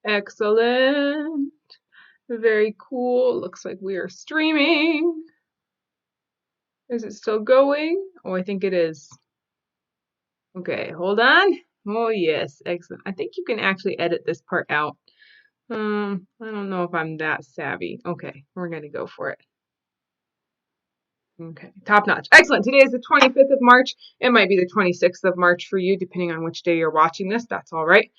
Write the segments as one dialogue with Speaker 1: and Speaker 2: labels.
Speaker 1: Excellent. Very cool. Looks like we are streaming. Is it still going? Oh, I think it is. Okay, hold on. Oh, yes. Excellent. I think you can actually edit this part out. I don't know if I'm that savvy. Okay, we're going to go for it. Okay, top notch. Excellent. Today is the 25th of March. It might be the 26th of March for you, depending on which day you're watching this. That's all right.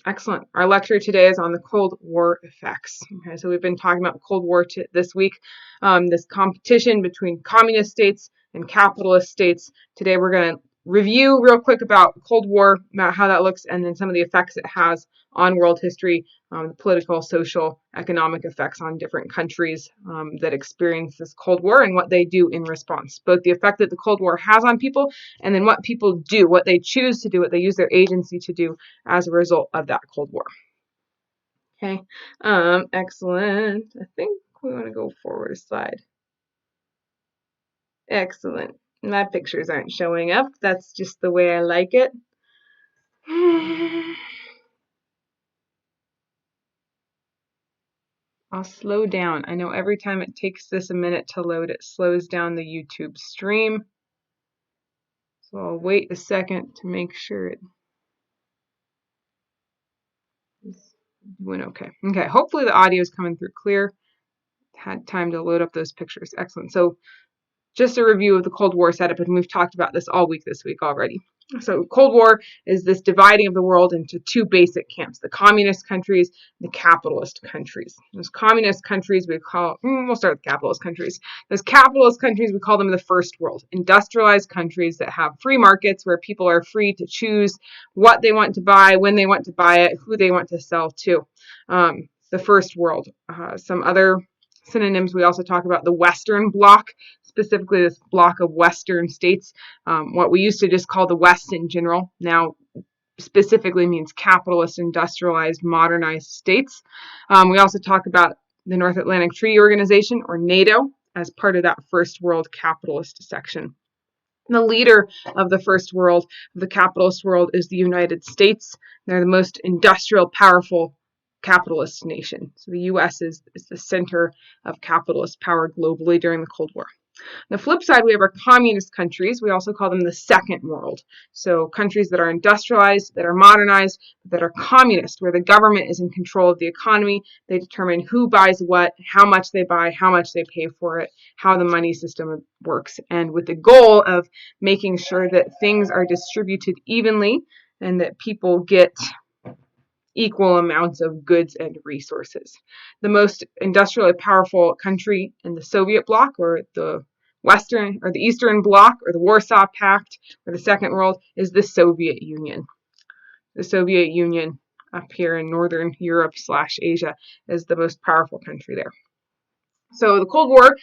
Speaker 1: Excellent. Our lecture today is on the Cold War effects. Okay, so we've been talking about the Cold War this week, this competition between communist states and capitalist states. Today we're going to review real quick about Cold War, about how that looks, and then some of the effects it has on world history, the political, social, economic effects on different countries that experience this Cold War and what they do in response. Both the effect that the Cold War has on people and then what people do, what they choose to do, what they use their agency to do as a result of that Cold War. Okay, excellent. I think we want to go forward a slide. Excellent. My pictures aren't showing up. That's just the way I like it. I'll slow down. I know every time it takes this a minute to load, it slows down the YouTube stream. So I'll wait a second to make sure it is doing okay. Okay, hopefully the audio is coming through clear. Had time to load up those pictures. Excellent. So just a review of the Cold War setup, and we've talked about this all week this week already. So Cold War is this dividing of the world into two basic camps, the communist countries, the capitalist countries. Those communist countries we call, we'll start with capitalist countries. Those capitalist countries, we call them the first world, industrialized countries that have free markets where people are free to choose what they want to buy, when they want to buy it, who they want to sell to. The first world. Some other synonyms, we also talk about the Western Bloc, specifically this block of Western states, what we used to just call the West in general, now specifically means capitalist, industrialized, modernized states. We also talk about the North Atlantic Treaty Organization, or NATO, as part of that first world capitalist section. The leader of the first world, of the capitalist world, is the United States. They're the most industrial, powerful capitalist nation. So the U.S. is the center of capitalist power globally during the Cold War. On the flip side, we have our communist countries. We also call them the second world. So countries that are industrialized, that are modernized, that are communist, where the government is in control of the economy. They determine who buys what, how much they buy, how much they pay for it, how the money system works, and with the goal of making sure that things are distributed evenly and that people get equal amounts of goods and resources. The most industrially powerful country in the Soviet bloc, or the Western or the Eastern Bloc, or the Warsaw Pact, or the Second World, is the Soviet Union. The Soviet Union up here in Northern Europe / Asia is the most powerful country there. So the Cold War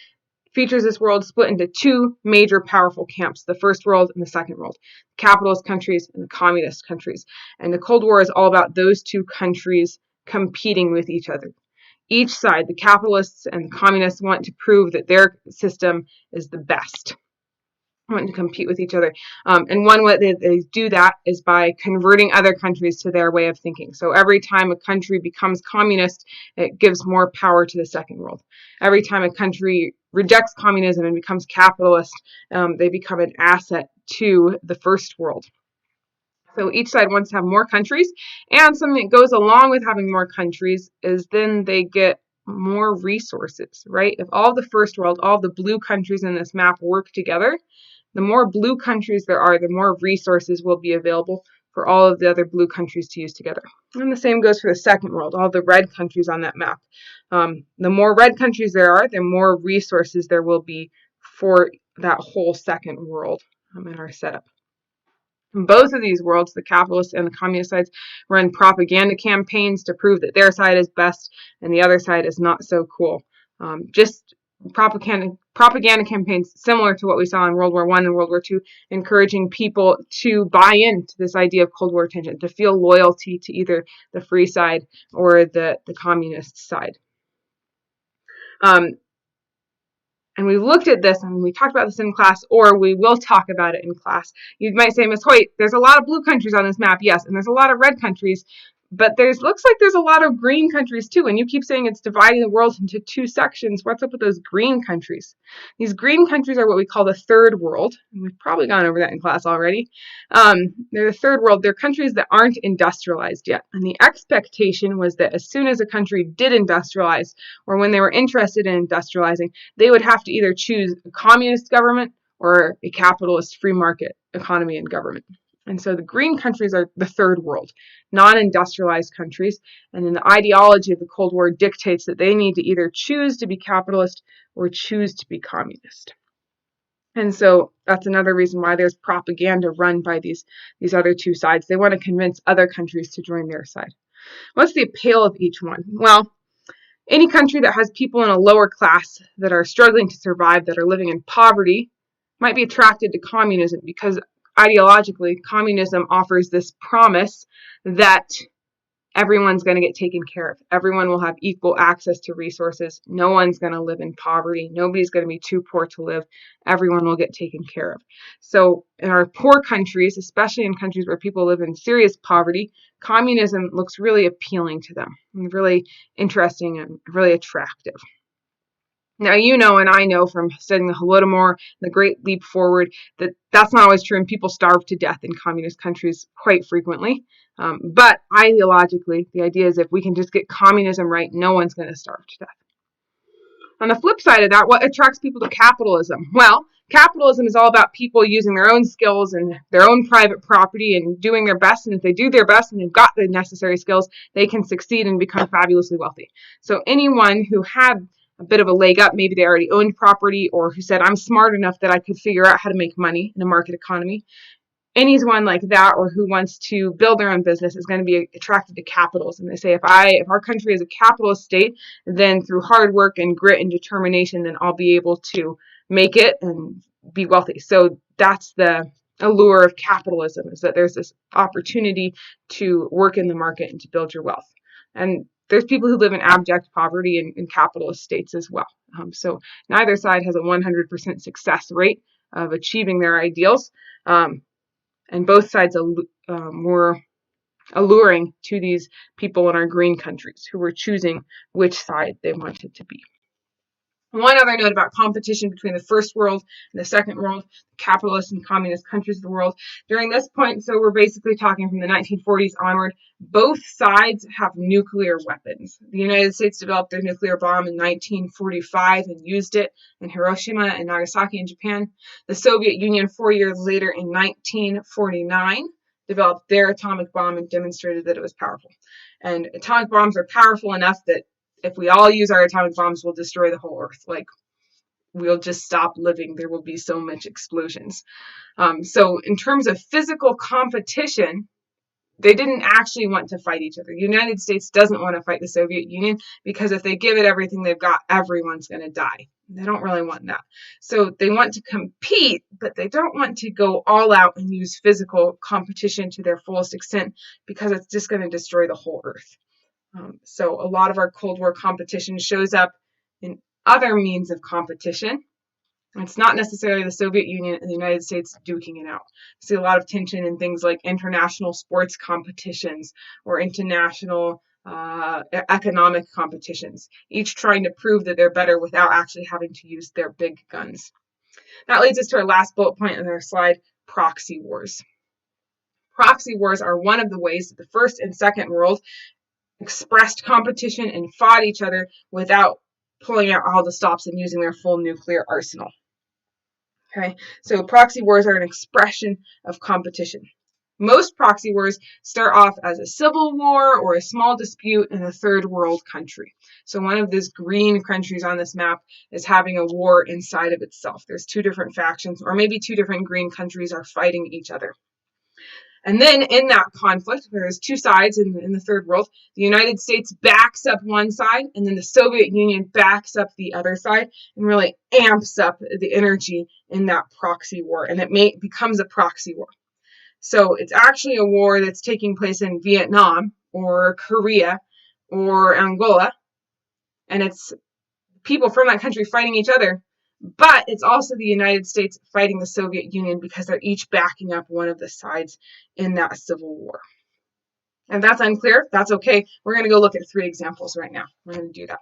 Speaker 1: features this world split into two major powerful camps, the first world and the second world, capitalist countries and the communist countries. And the Cold War is all about those two countries competing with each other. Each side, the capitalists and the communists, want to prove that their system is the best, want to compete with each other. And one way they do that is by converting other countries to their way of thinking. So every time a country becomes communist, it gives more power to the second world. Every time a country rejects communism and becomes capitalist, they become an asset to the first world. So each side wants to have more countries, and something that goes along with having more countries is then they get more resources, right? If all the first world, all the blue countries in this map work together, the more blue countries there are, the more resources will be available for all of the other blue countries to use together. And the same goes for the second world, all the red countries on that map. The more red countries there are, the more resources there will be for that whole second world in our setup. Both of these worlds, the capitalist and the communist sides, run propaganda campaigns to prove that their side is best and the other side is not so cool. Just propaganda campaigns similar to what we saw in World War I and World War II, encouraging people to buy into this idea of Cold War tension, to feel loyalty to either the free side or the communist side. And we looked at this and we talked about this in class, or we will talk about it in class. You might say, Ms. Hoyt, there's a lot of blue countries on this map, yes, and there's a lot of red countries, But looks like there's a lot of green countries too. And you keep saying it's dividing the world into two sections. What's up with those green countries? These green countries are what we call the third world. And we've probably gone over that in class already. They're the third world. They're countries that aren't industrialized yet. And the expectation was that as soon as a country did industrialize, or when they were interested in industrializing, they would have to either choose a communist government or a capitalist free market economy and government. And so the green countries are the third world, non-industrialized countries. And then the ideology of the Cold War dictates that they need to either choose to be capitalist or choose to be communist. And so that's another reason why there's propaganda run by these other two sides. They want to convince other countries to join their side. What's the appeal of each one? Well, any country that has people in a lower class that are struggling to survive, that are living in poverty, might be attracted to communism because ideologically, communism offers this promise that everyone's going to get taken care of. Everyone will have equal access to resources. No one's going to live in poverty. Nobody's going to be too poor to live. Everyone will get taken care of. So in our poor countries, especially in countries where people live in serious poverty, communism looks really appealing to them, and really interesting and really attractive. Now, you know, and I know from studying the Holodomor, the Great Leap Forward, that that's not always true, and people starve to death in communist countries quite frequently. But ideologically, the idea is if we can just get communism right, no one's going to starve to death. On the flip side of that, what attracts people to capitalism? Well, capitalism is all about people using their own skills and their own private property and doing their best. And if they do their best and they've got the necessary skills, they can succeed and become fabulously wealthy. So anyone who had a bit of a leg up, maybe they already owned property, or who said, I'm smart enough that I could figure out how to make money in a market economy. Anyone like that, or who wants to build their own business, is going to be attracted to capitalism. They say, if our country is a capitalist state, then through hard work and grit and determination, then I'll be able to make it and be wealthy. So that's the allure of capitalism, is that there's this opportunity to work in the market and to build your wealth. And there's people who live in abject poverty in capitalist states as well. So neither side has a 100% success rate of achieving their ideals. And both sides were alluring to these people in our green countries who were choosing which side they wanted to be. One other note about competition between the first world and the second world, capitalist and communist countries of the world. During this point, so we're basically talking from the 1940s onward, both sides have nuclear weapons. The United States developed their nuclear bomb in 1945 and used it in Hiroshima and Nagasaki in Japan. The Soviet Union 4 years later in 1949 developed their atomic bomb and demonstrated that it was powerful. And atomic bombs are powerful enough that if we all use our atomic bombs, we'll destroy the whole earth. Like, we'll just stop living. There will be so much explosions. So in terms of physical competition, they didn't actually want to fight each other. The United States doesn't want to fight the Soviet Union because if they give it everything they've got, everyone's going to die. They don't really want that. So they want to compete, but they don't want to go all out and use physical competition to their fullest extent because it's just going to destroy the whole earth. So a lot of our Cold War competition shows up in other means of competition. It's not necessarily the Soviet Union and the United States duking it out. You see a lot of tension in things like international sports competitions or international economic competitions, each trying to prove that they're better without actually having to use their big guns. That leads us to our last bullet point on our slide, proxy wars. Proxy wars are one of the ways that the First and Second World expressed competition and fought each other without pulling out all the stops and using their full nuclear arsenal. Okay, so proxy wars are an expression of competition. Most proxy wars start off as a civil war or a small dispute in a third world country. So one of these green countries on this map is having a war inside of itself. There's two different factions, or maybe two different green countries are fighting each other. And then in that conflict, there's two sides in the third world. The United States backs up one side, and then the Soviet Union backs up the other side and really amps up the energy in that proxy war, and it becomes a proxy war. So it's actually a war that's taking place in Vietnam or Korea or Angola, and it's people from that country fighting each other. But it's also the United States fighting the Soviet Union because they're each backing up one of the sides in that civil war. If that's unclear, that's okay. We're going to go look at 3 examples right now. We're going to do that.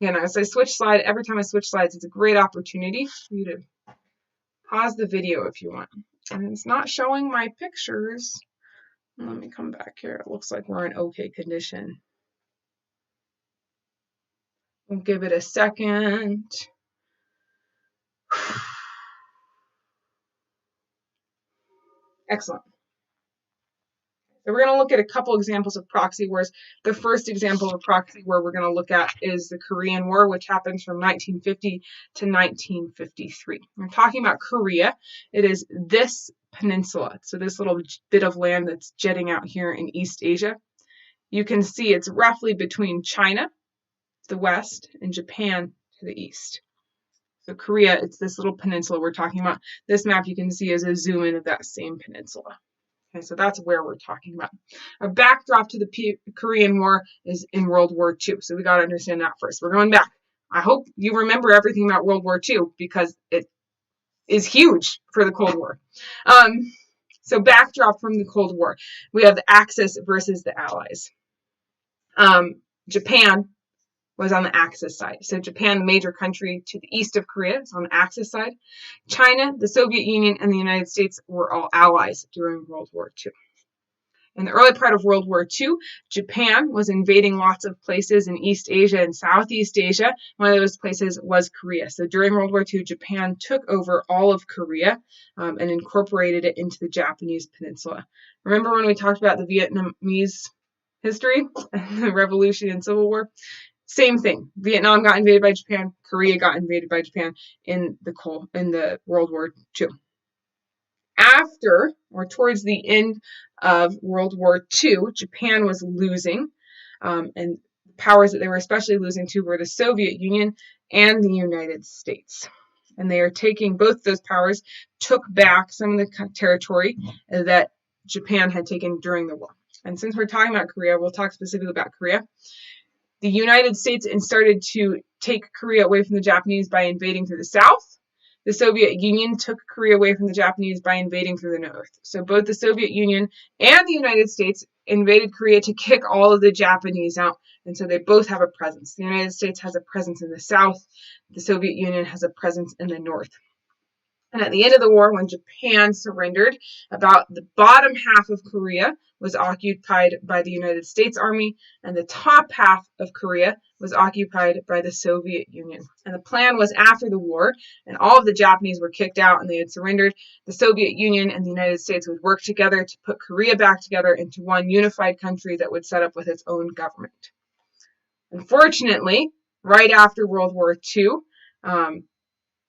Speaker 1: Again, as I switch slide, every time I switch slides, it's a great opportunity for you to pause the video if you want. And it's not showing my pictures. Let me come back here. It looks like we're in okay condition. We'll give it a second. Excellent. So we're going to look at a couple examples of proxy wars. The first example of proxy war we're going to look at is the Korean War, which happens from 1950 to 1953. We're talking about Korea. It is this peninsula. So this little bit of land that's jetting out here in East Asia. You can see it's roughly between China, to the west, and Japan to the east. So Korea, it's this little peninsula we're talking about. This map you can see is a zoom in of that same peninsula. Okay, so that's where we're talking about. A backdrop to the Korean War is in World War II. So we got to understand that first. We're going back. I hope you remember everything about World War II because it is huge for the Cold War. So backdrop from the Cold War. We have the Axis versus the Allies. Japan was on the Axis side. So Japan, the major country to the east of Korea, is on the Axis side. China, the Soviet Union, and the United States were all allies during World War II. In the early part of World War II, Japan was invading lots of places in East Asia and Southeast Asia. One of those places was Korea. So during World War II, Japan took over all of Korea and incorporated it into the Japanese peninsula. Remember when we talked about the Vietnamese history, the Revolution and Civil War? Same thing. Vietnam got invaded by Japan. Korea got invaded by Japan in the World War II. After, or towards the end of World War II, Japan was losing, and powers that they were especially losing to were the Soviet Union and the United States. And they are taking, both those powers took back some of the territory that Japan had taken during the war. And since we're talking about Korea, we'll talk specifically about Korea. The United States started to take Korea away from the Japanese by invading through the south. The Soviet Union took Korea away from the Japanese by invading through the north. So both the Soviet Union and the United States invaded Korea to kick all of the Japanese out. And so they both have a presence. The United States has a presence in the south. The Soviet Union has a presence in the north. And at the end of the war, when Japan surrendered, about the bottom half of Korea was occupied by the United States Army, and the top half of Korea was occupied by the Soviet Union. And the plan was after the war, and all of the Japanese were kicked out and they had surrendered, the Soviet Union and the United States would work together to put Korea back together into one unified country that would set up with its own government. Unfortunately, right after World War II,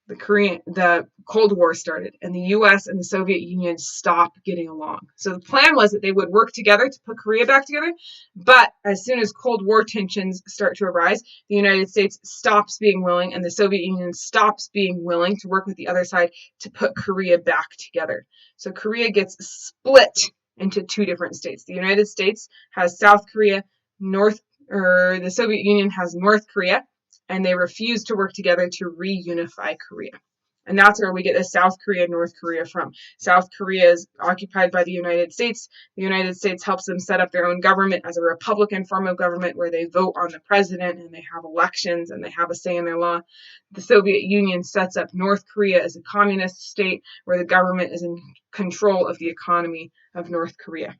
Speaker 1: the Cold War started, and the U.S. and the Soviet Union stopped getting along. So the plan was that they would work together to put Korea back together, but as soon as Cold War tensions start to arise, the United States stops being willing, and the Soviet Union stops being willing to work with the other side to put Korea back together. So Korea gets split into 2 different states. The United States has South Korea, the Soviet Union has North Korea, and they refuse to work together to reunify Korea. And that's where we get the South Korea, North Korea from. South Korea is occupied by the United States. The United States helps them set up their own government as a Republican form of government where they vote on the president and they have elections and they have a say in their law. The Soviet Union sets up North Korea as a communist state where the government is in control of the economy of North Korea.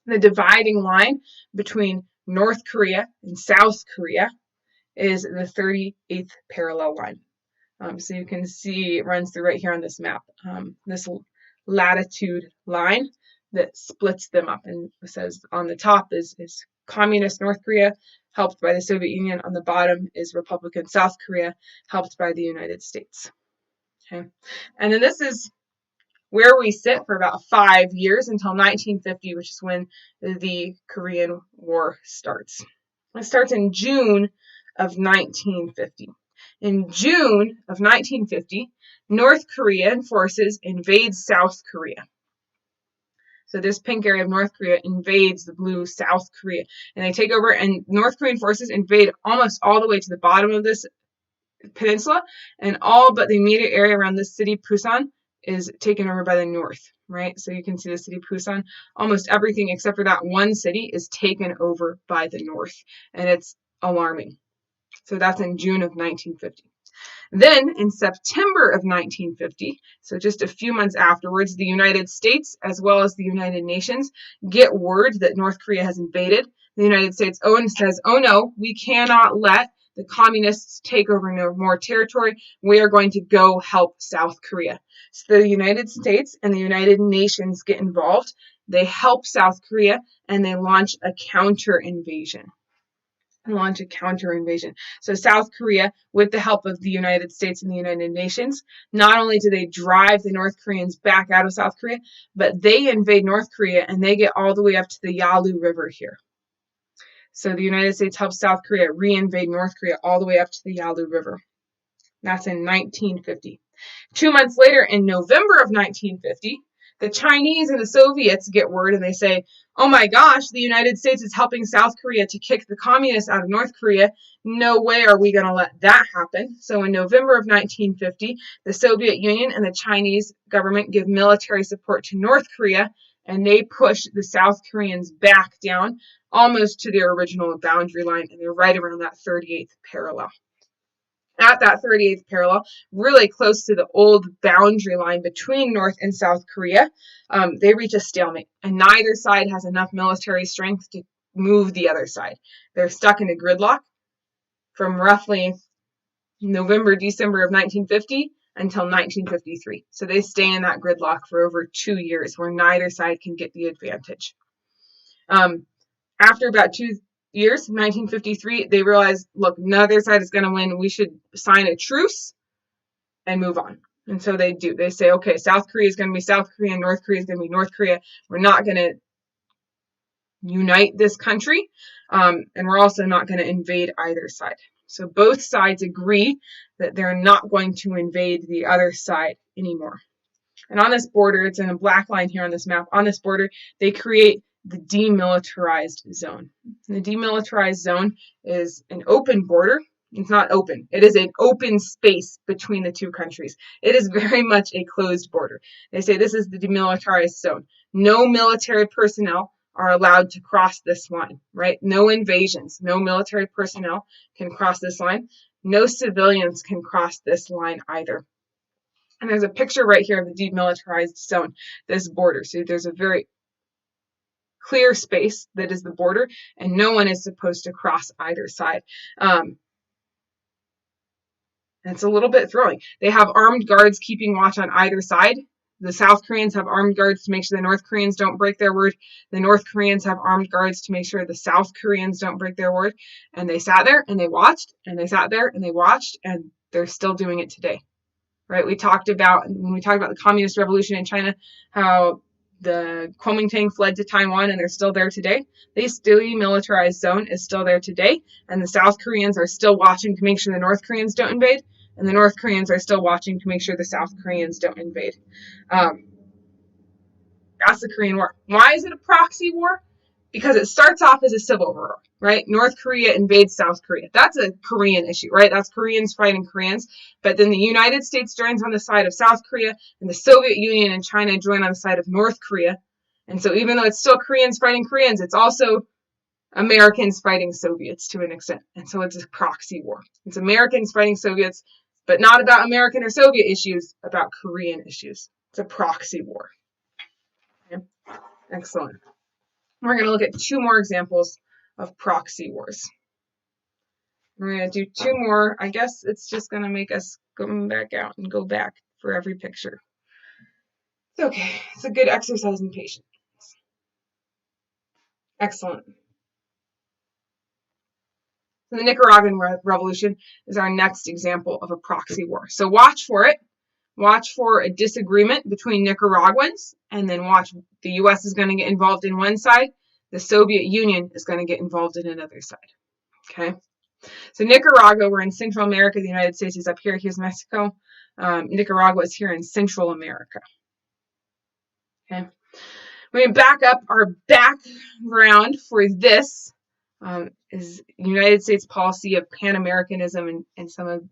Speaker 1: The dividing line between North Korea and South Korea is the 38th parallel line. So you can see it runs through right here on this map, this latitude line that splits them up, and it says on the top is communist North Korea, helped by the Soviet Union. On the bottom is Republican South Korea, helped by the United States. Okay, and then this is where we sit for about 5 years until 1950, which is when the Korean War starts. It starts in June of 1950. In June of 1950, North Korean forces invade South Korea. So this pink area of North Korea invades the blue South Korea. And they take over, and North Korean forces invade almost all the way to the bottom of this peninsula, and all but the immediate area around this city, Pusan, is taken over by the North, right? So you can see the city of Busan. Almost everything except for that one city is taken over by the North, and it's alarming. So that's in June of 1950. Then in September of 1950, so just a few months afterwards, the United States, as well as the United Nations, get word that North Korea has invaded. The United States says, oh no, we cannot let the communists take over no more territory. We are going to go help South Korea. So the United States and the United Nations get involved. They help South Korea, and they launch a counter-invasion. So South Korea, with the help of the United States and the United Nations, not only do they drive the North Koreans back out of South Korea, but they invade North Korea and they get all the way up to the Yalu River here. So the United States helps South Korea re-invade North Korea all the way up to the Yalu River. That's in 1950. 2 months later, in November of 1950, the Chinese and the Soviets get word and they say, oh my gosh, the United States is helping South Korea to kick the communists out of North Korea. No way are we going to let that happen. So in November of 1950, the Soviet Union and the Chinese government give military support to North Korea, and they push the South Koreans back down almost to their original boundary line, and they're right around that 38th parallel. At that 38th parallel, really close to the old boundary line between North and South Korea, they reach a stalemate, and neither side has enough military strength to move the other side. They're stuck in a gridlock from roughly November, December of 1950 until 1953. So they stay in that gridlock for over 2 years where neither side can get the advantage. After about 2 years, 1953, they realized, look, neither side is going to win. We should sign a truce and move on. And so they do. They say, okay, South Korea is going to be South Korea and North Korea is going to be North Korea. We're not going to unite this country, and we're also not going to invade either side. So both sides agree that they're not going to invade the other side anymore. And on this border, it's in a black line here on this map, on this border, they create the demilitarized zone. And the demilitarized zone is an open border. It's not open. It is an open space between the two countries. It is very much a closed border. They say this is the demilitarized zone. No military personnel are allowed to cross this line, right? No invasions. No military personnel can cross this line. No civilians can cross this line either. And there's a picture right here of the demilitarized zone, this border. So there's a very clear space that is the border, and no one is supposed to cross either side. And it's a little bit thrilling. They have armed guards keeping watch on either side. The South Koreans have armed guards to make sure the North Koreans don't break their word. The North Koreans have armed guards to make sure the South Koreans don't break their word. And they sat there and they watched, and they sat there and they watched, and they're still doing it today. Right? When we talked about the communist revolution in China, how the Kuomintang fled to Taiwan and they're still there today. This demilitarized zone is still there today, and the South Koreans are still watching to make sure the North Koreans don't invade, and the North Koreans are still watching to make sure the South Koreans don't invade. That's the Korean War. Why is it a proxy war? Because it starts off as a civil war, right? North Korea invades South Korea. That's a Korean issue, right? That's Koreans fighting Koreans. But then the United States joins on the side of South Korea, and the Soviet Union and China join on the side of North Korea. And so even though it's still Koreans fighting Koreans, it's also Americans fighting Soviets to an extent. And so it's a proxy war. It's Americans fighting Soviets, but not about American or Soviet issues, about Korean issues. It's a proxy war. Okay. Excellent. We're going to look at 2 more examples of proxy wars. We're going to do 2 more. I guess it's just going to make us come back out and go back for every picture. It's okay. It's a good exercise in patience. Excellent. So the Nicaraguan Revolution is our next example of a proxy war. So watch for it. Watch for a disagreement between Nicaraguans, and then watch the U.S. is going to get involved in one side. The Soviet Union is going to get involved in another side. Okay. So Nicaragua, we're in Central America. The United States is up here. Here's Mexico. Nicaragua is here in Central America. Okay. We're going to back up. Our background for this is United States policy of Pan-Americanism and some of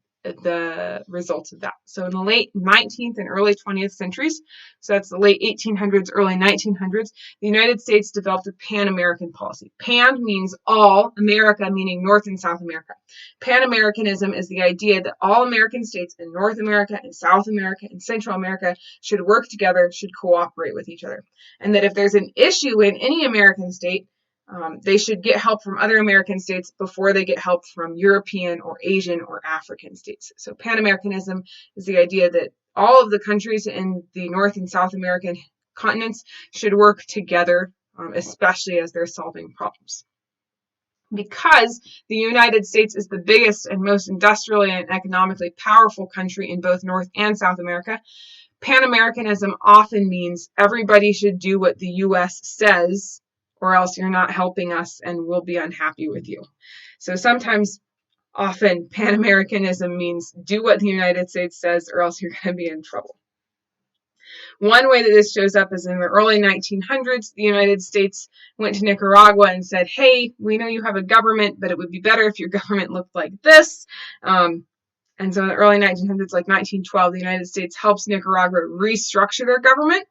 Speaker 1: the results of that. So in the late 19th and early 20th centuries, so that's the late 1800s, early 1900s, the United States developed a Pan-American policy. Pan means all, America meaning North and South America. Pan-Americanism is the idea that all American states in North America and South America and Central America should work together, should cooperate with each other. And that if there's an issue in any American state, they should get help from other American states before they get help from European or Asian or African states. So Pan-Americanism is the idea that all of the countries in the North and South American continents should work together, especially as they're solving problems. Because the United States is the biggest and most industrially and economically powerful country in both North and South America, Pan-Americanism often means everybody should do what the U.S. says, or else you're not helping us and we'll be unhappy with you. So often Pan-Americanism means do what the United States says or else you're going to be in trouble. One way that this shows up is in the early 1900s, the United States went to Nicaragua and said, hey, we know you have a government, but it would be better if your government looked like this. And so in the early 1900s, like 1912, the United States helps Nicaragua restructure their government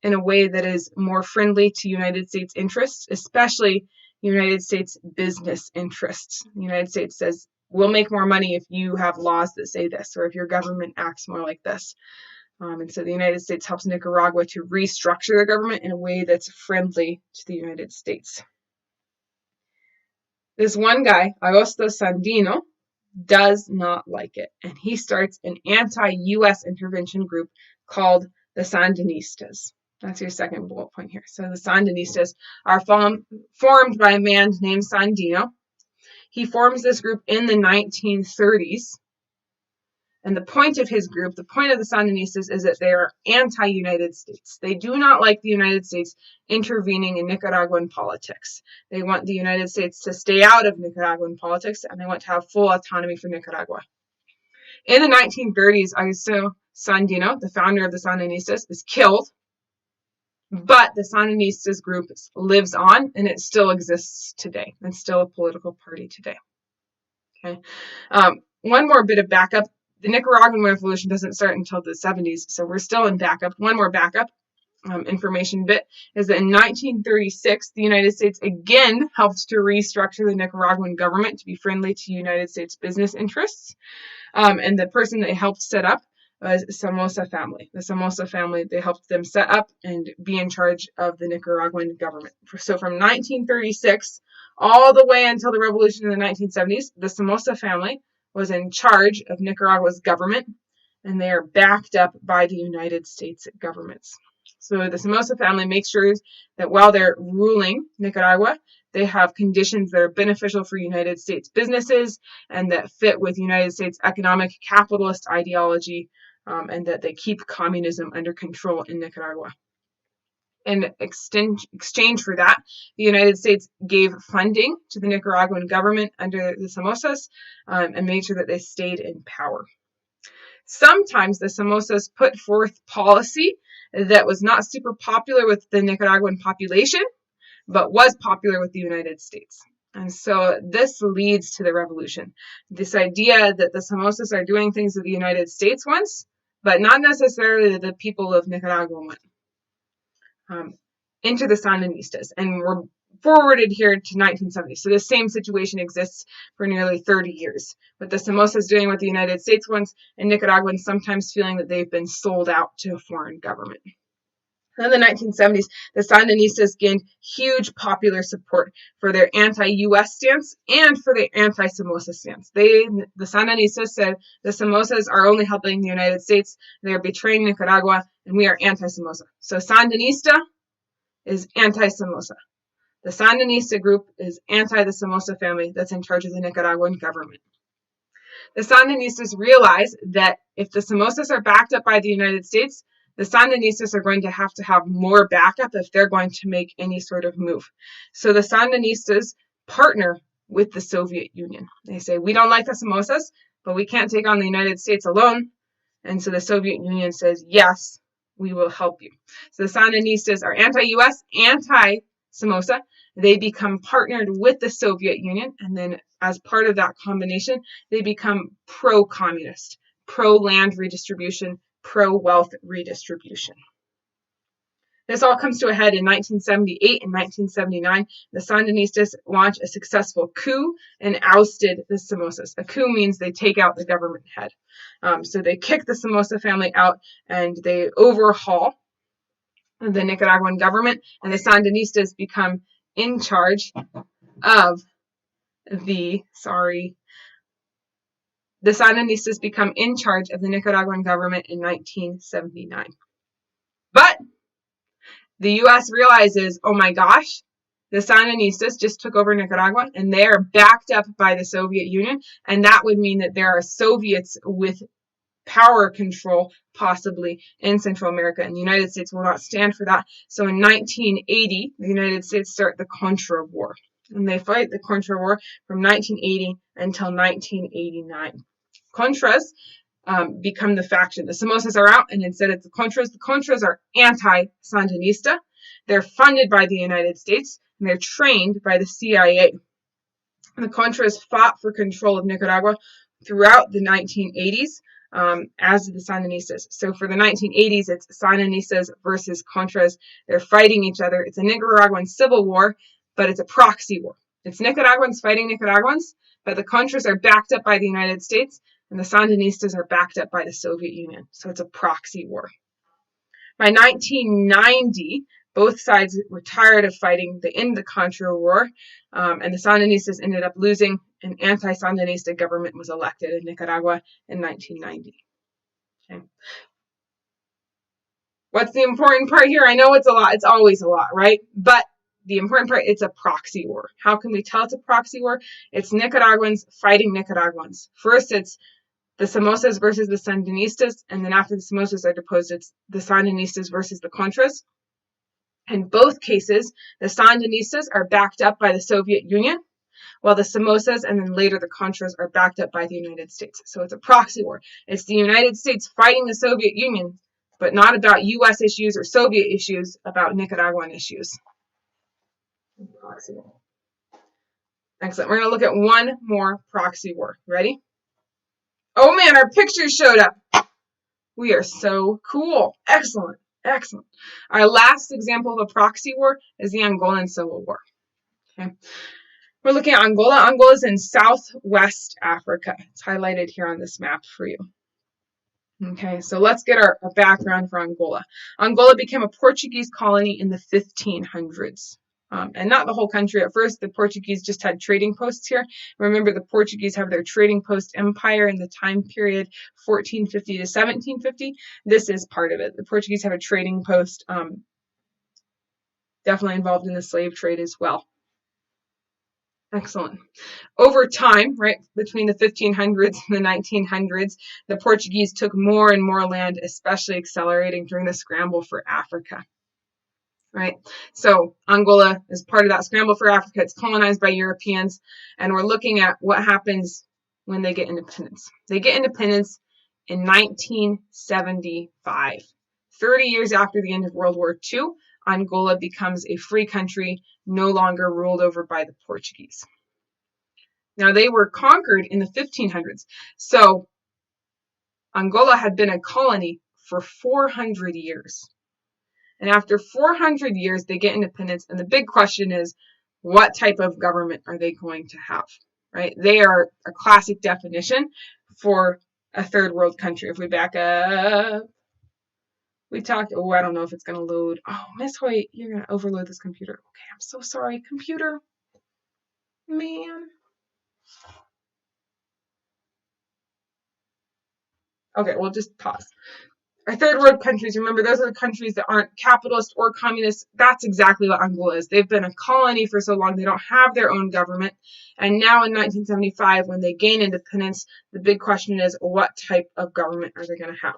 Speaker 1: in a way that is more friendly to United States interests, especially United States business interests. The United States says, we'll make more money if you have laws that say this, or if your government acts more like this. And so the United States helps Nicaragua to restructure their government in a way that's friendly to the United States. This one guy, Augusto Sandino, does not like it, and he starts an anti-U.S. intervention group called the Sandinistas. That's your second bullet point here. So the Sandinistas are formed by a man named Sandino. He forms this group in the 1930s. And the point of his group, the point of the Sandinistas, is that they are anti-United States. They do not like the United States intervening in Nicaraguan politics. They want the United States to stay out of Nicaraguan politics, and they want to have full autonomy for Nicaragua. In the 1930s, Augusto Sandino, the founder of the Sandinistas, is killed. But the Sandinistas group lives on, and it still exists today. It's still a political party today. Okay. One more bit of backup. The Nicaraguan Revolution doesn't start until the 70s, so we're still in backup. One more backup information bit is that in 1936, the United States again helped to restructure the Nicaraguan government to be friendly to United States business interests. And the person they helped set up was Somoza family. The Somoza family, they helped them set up and be in charge of the Nicaraguan government. So from 1936 all the way until the revolution in the 1970s, the Somoza family was in charge of Nicaragua's government, and they are backed up by the United States governments. So the Somoza family makes sure that while they're ruling Nicaragua, they have conditions that are beneficial for United States businesses and that fit with United States economic capitalist ideology, and that they keep communism under control in Nicaragua. In exchange for that, the United States gave funding to the Nicaraguan government under the Somozas and made sure that they stayed in power. Sometimes the Somozas put forth policy that was not super popular with the Nicaraguan population, but was popular with the United States. And so this leads to the revolution. This idea that the Somozas are doing things that the United States wants, but not necessarily that the people of Nicaragua want. Into the Sandinistas, and we're forwarded here to 1970. So the same situation exists for nearly 30 years, with the Somozas doing what the United States wants, and Nicaraguans sometimes feeling that they've been sold out to a foreign government. In the 1970s, the Sandinistas gained huge popular support for their anti-U.S. stance and for their anti-Somoza stance. The Sandinistas said the Somozas are only helping the United States, they are betraying Nicaragua, and we are anti-Somoza. So Sandinista is anti-Somoza. The Sandinista group is anti the Somoza family that's in charge of the Nicaraguan government. The Sandinistas realize that if the Somozas are backed up by the United States, the Sandinistas are going to have more backup if they're going to make any sort of move. So the Sandinistas partner with the Soviet Union. They say, we don't like the Somozas, but we can't take on the United States alone. And so the Soviet Union says, yes, we will help you. So the Sandinistas are anti-U.S., anti-Somoza. They become partnered with the Soviet Union, and then as part of that combination, they become pro-communist, pro-land redistribution, pro-wealth redistribution. This all comes to a head in 1978 and 1979. The Sandinistas launched a successful coup and ousted the Somozas. A coup means they take out the government head. So they kick the Somoza family out and they overhaul the Nicaraguan government, and the Sandinistas become in charge of the Sandinistas become in charge of the Nicaraguan government in 1979. But the U.S. realizes, oh my gosh, the Sandinistas just took over Nicaragua, and they are backed up by the Soviet Union, and that would mean that there are Soviets with power control, possibly, in Central America, and the United States will not stand for that. So in 1980, the United States start the Contra War, and they fight the Contra War from 1980 until 1989. Contras become the faction. The Somozas are out, and instead it's the Contras. The Contras are anti-Sandinista. They're funded by the United States, and they're trained by the CIA. And the Contras fought for control of Nicaragua throughout the 1980s, as did the Sandinistas. So for the 1980s, it's Sandinistas versus Contras. They're fighting each other. It's a Nicaraguan civil war, but it's a proxy war. It's Nicaraguans fighting Nicaraguans, but the Contras are backed up by the United States, and the Sandinistas are backed up by the Soviet Union. So it's a proxy war. By 1990, both sides were tired of fighting. They ended the Contra War, and the Sandinistas ended up losing. An anti-Sandinista government was elected in Nicaragua in 1990. Okay. What's the important part here? I know it's a lot. It's always a lot, right? But the important part, it's a proxy war. How can we tell it's a proxy war? It's Nicaraguans fighting Nicaraguans. First, it's the Somozas versus the Sandinistas, and then after the Somozas are deposed, it's the Sandinistas versus the Contras. In both cases, the Sandinistas are backed up by the Soviet Union, while the Somozas and then later the Contras are backed up by the United States. So it's a proxy war. It's the United States fighting the Soviet Union, but not about U.S. issues or Soviet issues, about Nicaraguan issues. Proxy war. Excellent. We're going to look at one more proxy war. Ready? Oh man, our pictures showed up. We are so cool. Excellent. Excellent. Our last example of a proxy war is the Angolan Civil War. Okay. We're looking at Angola. Angola is in southwest Africa. It's highlighted here on this map for you. Okay, so let's get our background for Angola. Angola became a Portuguese colony in the 1500s. And not the whole country. At first, the Portuguese just had trading posts here. Remember, the Portuguese have their trading post empire in the time period 1450 to 1750. This is part of it. The Portuguese have a trading post, definitely involved in the slave trade as well. Excellent. Over time, right, between the 1500s and the 1900s, the Portuguese took more and more land, especially accelerating during the scramble for Africa. Right, so Angola is part of that scramble for Africa. It's colonized by Europeans, and we're looking at what happens when they get independence. They get independence in 1975. 30 years after the end of World War II, Angola becomes a free country, no longer ruled over by the Portuguese. Now, they were conquered in the 1500s, so Angola had been a colony for 400 years. And after 400 years, they get independence. And the big question is, what type of government are they going to have, right? They are a classic definition for a third world country. If we back up, we talked, oh, I don't know if it's going to load. Oh, Miss Hoyt, you're going to overload this computer. Okay, I'm so sorry, computer. Man. Okay, we'll just pause. Our third world countries, remember, those are the countries that aren't capitalist or communist. That's exactly what Angola is. They've been a colony for so long, they don't have their own government. And now in 1975, when they gain independence, the big question is, what type of government are they going to have?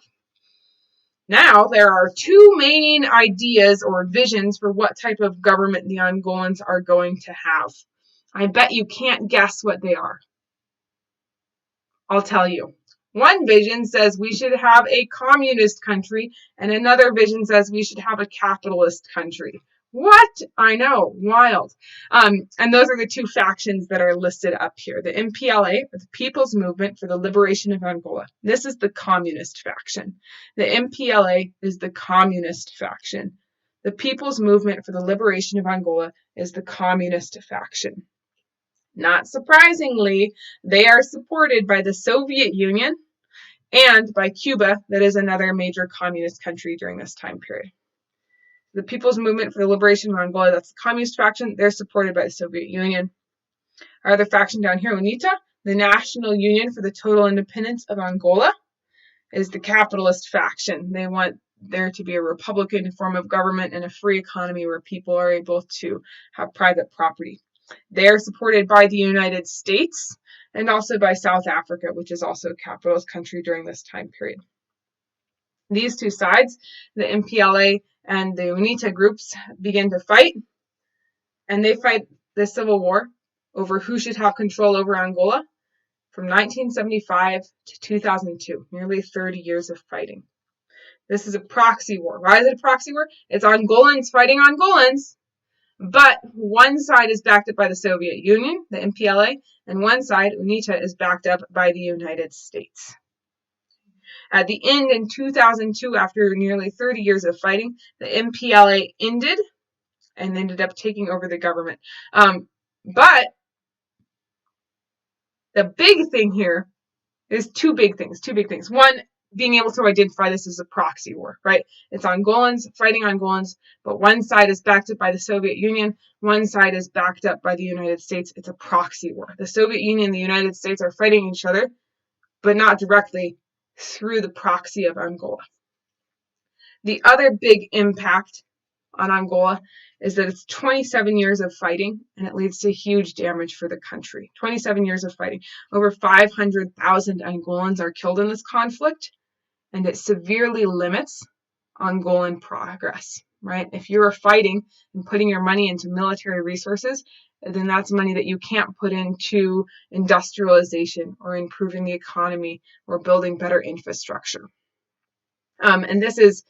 Speaker 1: Now, there are two main ideas or visions for what type of government the Angolans are going to have. I bet you can't guess what they are. I'll tell you. One vision says we should have a communist country, and another vision says we should have a capitalist country. What? I know, wild. And those are the two factions that are listed up here. The MPLA, or the People's Movement for the Liberation of Angola. This is the communist faction. The MPLA is the communist faction. The People's Movement for the Liberation of Angola is the communist faction. Not surprisingly, they are supported by the Soviet Union and by Cuba, that is another major communist country during this time period. The People's Movement for the Liberation of Angola, that's the communist faction. They're supported by the Soviet Union. Our other faction down here, UNITA, the National Union for the Total Independence of Angola, is the capitalist faction. They want there to be a republican form of government and a free economy where people are able to have private property. They are supported by the United States and also by South Africa, which is also a capitalist country during this time period. These two sides, the MPLA and the UNITA groups, begin to fight, and they fight the civil war over who should have control over Angola from 1975 to 2002, nearly 30 years of fighting. This is a proxy war. Why is it a proxy war? It's Angolans fighting Angolans, but one side is backed up by the Soviet Union, the MPLA, and one side, UNITA, is backed up by the United States. At the end in 2002, after nearly 30 years of fighting, the MPLA ended and ended up taking over the government. But the big thing here is two big things. One, being able to identify this as a proxy war, right? It's Angolans fighting Angolans, but one side is backed up by the Soviet Union, one side is backed up by the United States. It's a proxy war. The Soviet Union and the United States are fighting each other, but not directly, through the proxy of Angola. The other big impact on Angola is that it's 27 years of fighting, and it leads to huge damage for the country. 27 years of fighting. Over 500,000 Angolans are killed in this conflict, and it severely limits Angolan progress, right? If you're fighting and putting your money into military resources, then that's money that you can't put into industrialization or improving the economy or building better infrastructure. And this is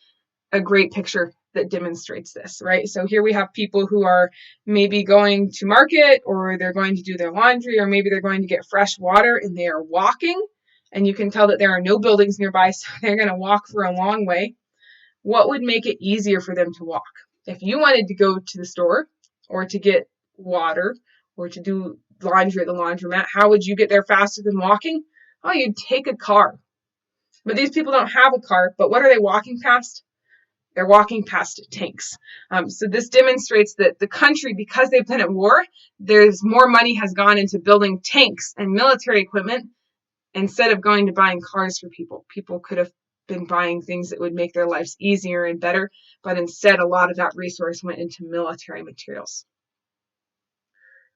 Speaker 1: a great picture that demonstrates this, right? So here we have people who are maybe going to market, or they're going to do their laundry, or maybe they're going to get fresh water, and they are walking, and you can tell that there are no buildings nearby, so they're going to walk for a long way. What would make it easier for them to walk? If you wanted to go to the store or to get water or to do laundry at the laundromat, how would you get there faster than walking? Oh, you'd take a car. But these people don't have a car, but what are they walking past? They're walking past tanks. So this demonstrates that the country, because they've been at war, there's more money has gone into building tanks and military equipment instead of going to buying cars for people. People could have been buying things that would make their lives easier and better, but instead a lot of that resource went into military materials.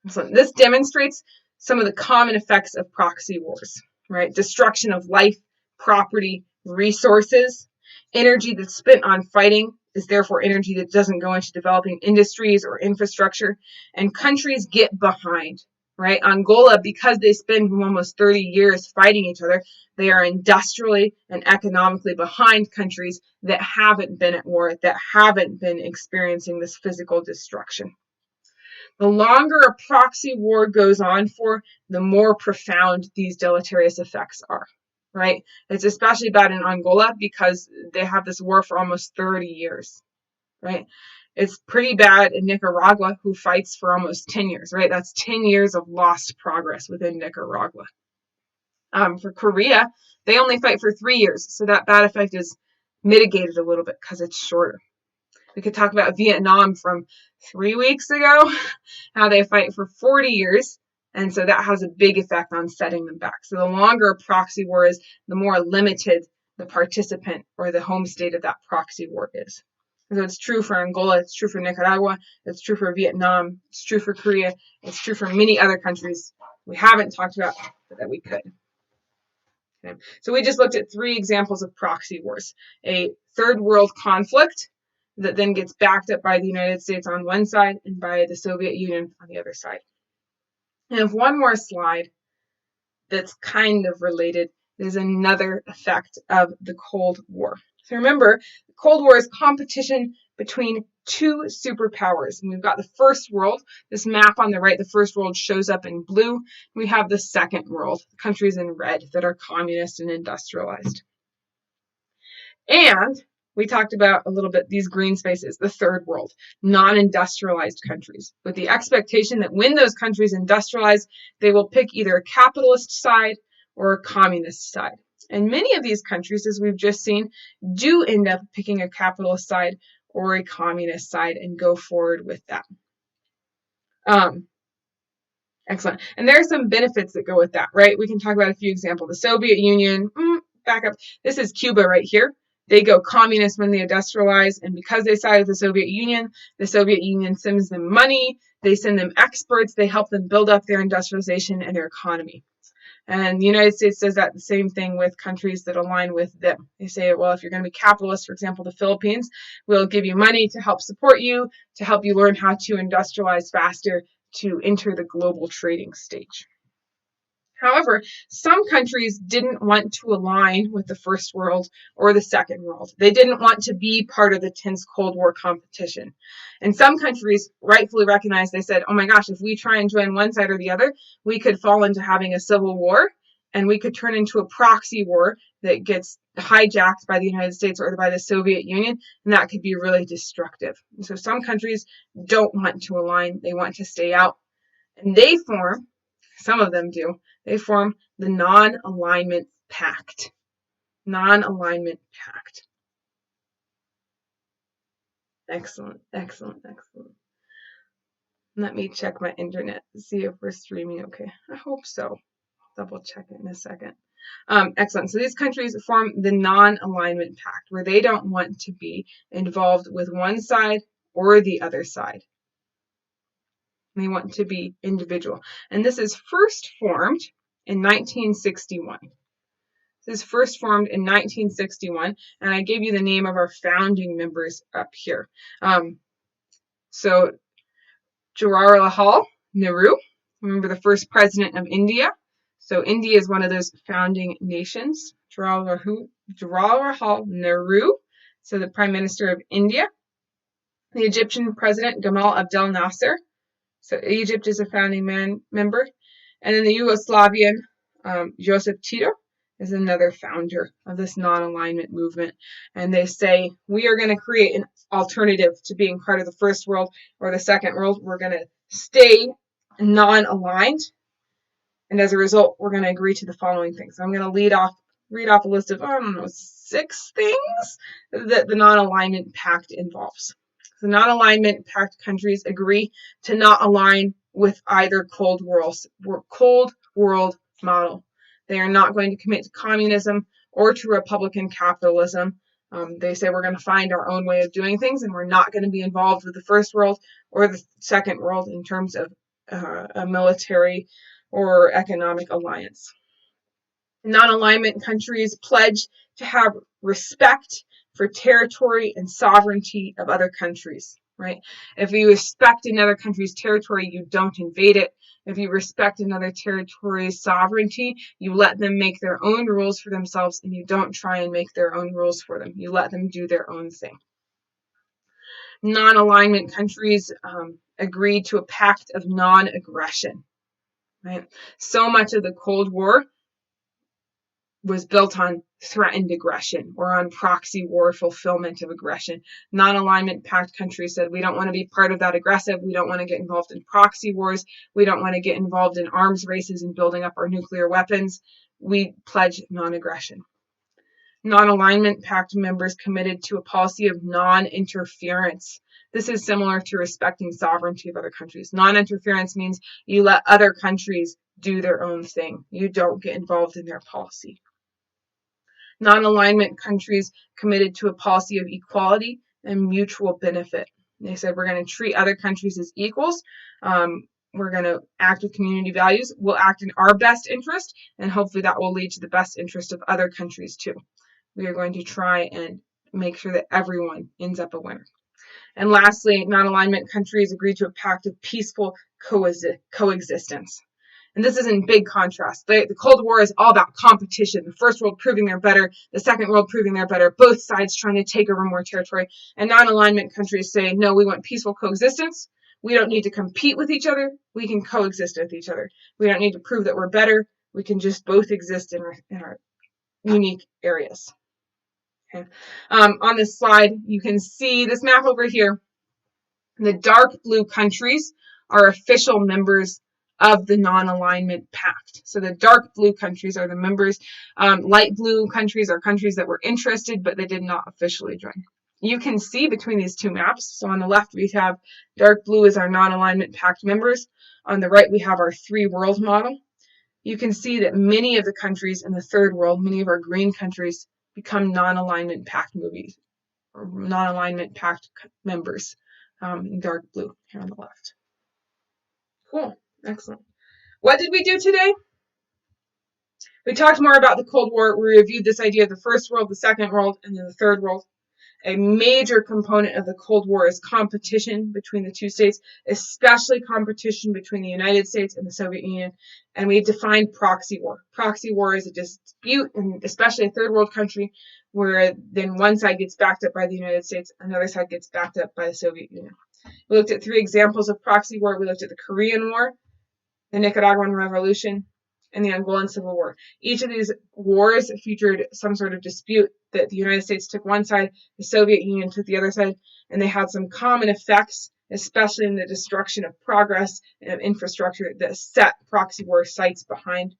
Speaker 1: So this demonstrates some of the common effects of proxy wars, right? Destruction of life, property, resources. Energy that's spent on fighting is therefore energy that doesn't go into developing industries or infrastructure, and countries get behind, right? Angola, because they spend almost 30 years fighting each other, they are industrially and economically behind countries that haven't been at war, that haven't been experiencing this physical destruction. The longer a proxy war goes on for, the more profound these deleterious effects are, right? It's especially bad in Angola because they have this war for almost 30 years, right? It's pretty bad in Nicaragua, who fights for almost 10 years, right? That's 10 years of lost progress within Nicaragua. For Korea, they only fight for 3 years, so that bad effect is mitigated a little bit because it's shorter. We could talk about Vietnam from 3 weeks ago, how they fight for 40 years, and so that has a big effect on setting them back. So the longer a proxy war is, the more limited the participant or the home state of that proxy war is. So it's true for Angola, it's true for Nicaragua, it's true for Vietnam, it's true for Korea, it's true for many other countries we haven't talked about, but that we could. Okay. So we just looked at 3 examples of proxy wars. A third world conflict that then gets backed up by the United States on one side and by the Soviet Union on the other side. And I have one more slide that's kind of related. There's another effect of the Cold War. So remember, the Cold War is competition between two superpowers. And we've got the first world, this map on the right, the first world shows up in blue. We have the second world, countries in red that are communist and industrialized. And we talked about a little bit these green spaces, the third world, non-industrialized countries, with the expectation that when those countries industrialize, they will pick either a capitalist side or a communist side. And many of these countries, as we've just seen, do end up picking a capitalist side or a communist side and go forward with that. Excellent. And there are some benefits that go with that, right? We can talk about a few examples. The Soviet Union, back up. This is Cuba right here. They go communist when they industrialize, and because they side with the Soviet Union sends them money, they send them experts, they help them build up their industrialization and their economy. And the United States does that the same thing with countries that align with them. They say, well, if you're going to be capitalist, for example, the Philippines, we'll give you money to help support you, to help you learn how to industrialize faster, to enter the global trading stage. However, some countries didn't want to align with the first world or the second world. They didn't want to be part of the tense Cold War competition. And some countries rightfully recognized, they said, oh my gosh, if we try and join one side or the other, we could fall into having a civil war, and we could turn into a proxy war that gets hijacked by the United States or by the Soviet Union, and that could be really destructive. And so some countries don't want to align, they want to stay out. And they form, some of them do, they form the Non-Alignment Pact. Non-Alignment Pact. Excellent, excellent, excellent. Let me check my internet to see if we're streaming okay. I hope so. I'll double check it in a second. Excellent. So these countries form the Non-Alignment Pact, where they don't want to be involved with one side or the other side. They want to be individual. And this is first formed in 1961. This is first formed in 1961, and I gave you the name of our founding members up here. So Jawaharlal Nehru, remember the first president of India. So India is one of those founding nations. Jawaharlal Nehru, so the Prime Minister of India. The Egyptian President Gamal Abdel Nasser. So Egypt is a founding member. And then the Yugoslavian Josip Tito is another founder of this non-alignment movement. And they say, we are going to create an alternative to being part of the first world or the second world. We're going to stay non-aligned. And as a result, we're going to agree to the following things. So I'm going to read off a list of, 6 things that the non-alignment pact involves. The non-alignment pact countries agree to not align with either Cold World model. They are not going to commit to communism or to Republican capitalism. They say we're going to find our own way of doing things, and we're not going to be involved with the first world or the second world in terms of a military or economic alliance. Non-alignment countries pledge to have respect for territory and sovereignty of other countries, right? If you respect another country's territory, you don't invade it. If you respect another territory's sovereignty, you let them make their own rules for themselves, and you don't try and make their own rules for them. You let them do their own thing. Non-alignment countries agree to a pact of non-aggression, right? So much of the Cold War was built on threatened aggression or on proxy war fulfillment of aggression. Non-alignment pact countries said, we don't want to be part of that aggressive. We don't want to get involved in proxy wars. We don't want to get involved in arms races and building up our nuclear weapons. We pledge non-aggression. Non-alignment pact members committed to a policy of non-interference. This is similar to respecting sovereignty of other countries. Non-interference means you let other countries do their own thing. You don't get involved in their policy. Non-alignment countries committed to a policy of equality and mutual benefit. They said we're going to treat other countries as equals. We're going to act with community values. We'll act in our best interest, and hopefully that will lead to the best interest of other countries too. We are going to try and make sure that everyone ends up a winner. And lastly, non-alignment countries agreed to a pact of peaceful coexistence. And this is in big contrast. The Cold War is all about competition. The first world proving they're better, the second world proving they're better, both sides trying to take over more territory. And non-alignment countries say, no, we want peaceful coexistence. We don't need to compete with each other. We can coexist with each other. We don't need to prove that we're better. We can just both exist in our unique areas. Okay. On this slide, you can see this map over here. The dark blue countries are official members of the non-alignment pact. So the dark blue countries are the members. Light blue countries are countries that were interested, but they did not officially join. You can see between these two maps. So on the left, we have dark blue as our non-alignment pact members. On the right, we have our three world model. You can see that many of the countries in the third world, many of our green countries, become non-alignment pact movies or non-alignment pact members. In dark blue here on the left. Cool. Excellent. What did we do today? We talked more about the Cold War. We reviewed this idea of the first world, the second world, and then the third world. A major component of the Cold War is competition between the two states, especially competition between the United States and the Soviet Union. And we defined proxy war. Proxy war is a dispute, and especially a third world country, where then one side gets backed up by the United States, another side gets backed up by the Soviet Union. We looked at 3 examples of proxy war. We looked at the Korean War, the Nicaraguan Revolution, and the Angolan Civil War. Each of these wars featured some sort of dispute that the United States took one side, the Soviet Union took the other side, and they had some common effects, especially in the destruction of progress and of infrastructure that set proxy war sites behind.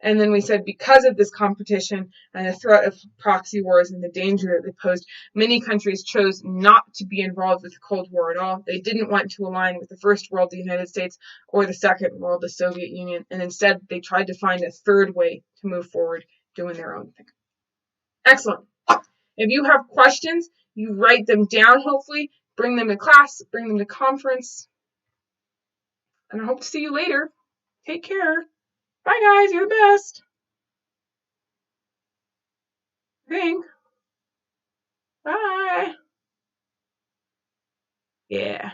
Speaker 1: And then we said because of this competition and the threat of proxy wars and the danger that they posed, many countries chose not to be involved with the Cold War at all. They didn't want to align with the first world, the United States, or the second world, the Soviet Union. And instead, they tried to find a third way to move forward, doing their own thing. Excellent. If you have questions, you write them down, hopefully. Bring them to class, bring them to conference. And I hope to see you later. Take care. Bye, guys. You're the best. Think. Bye. Yeah.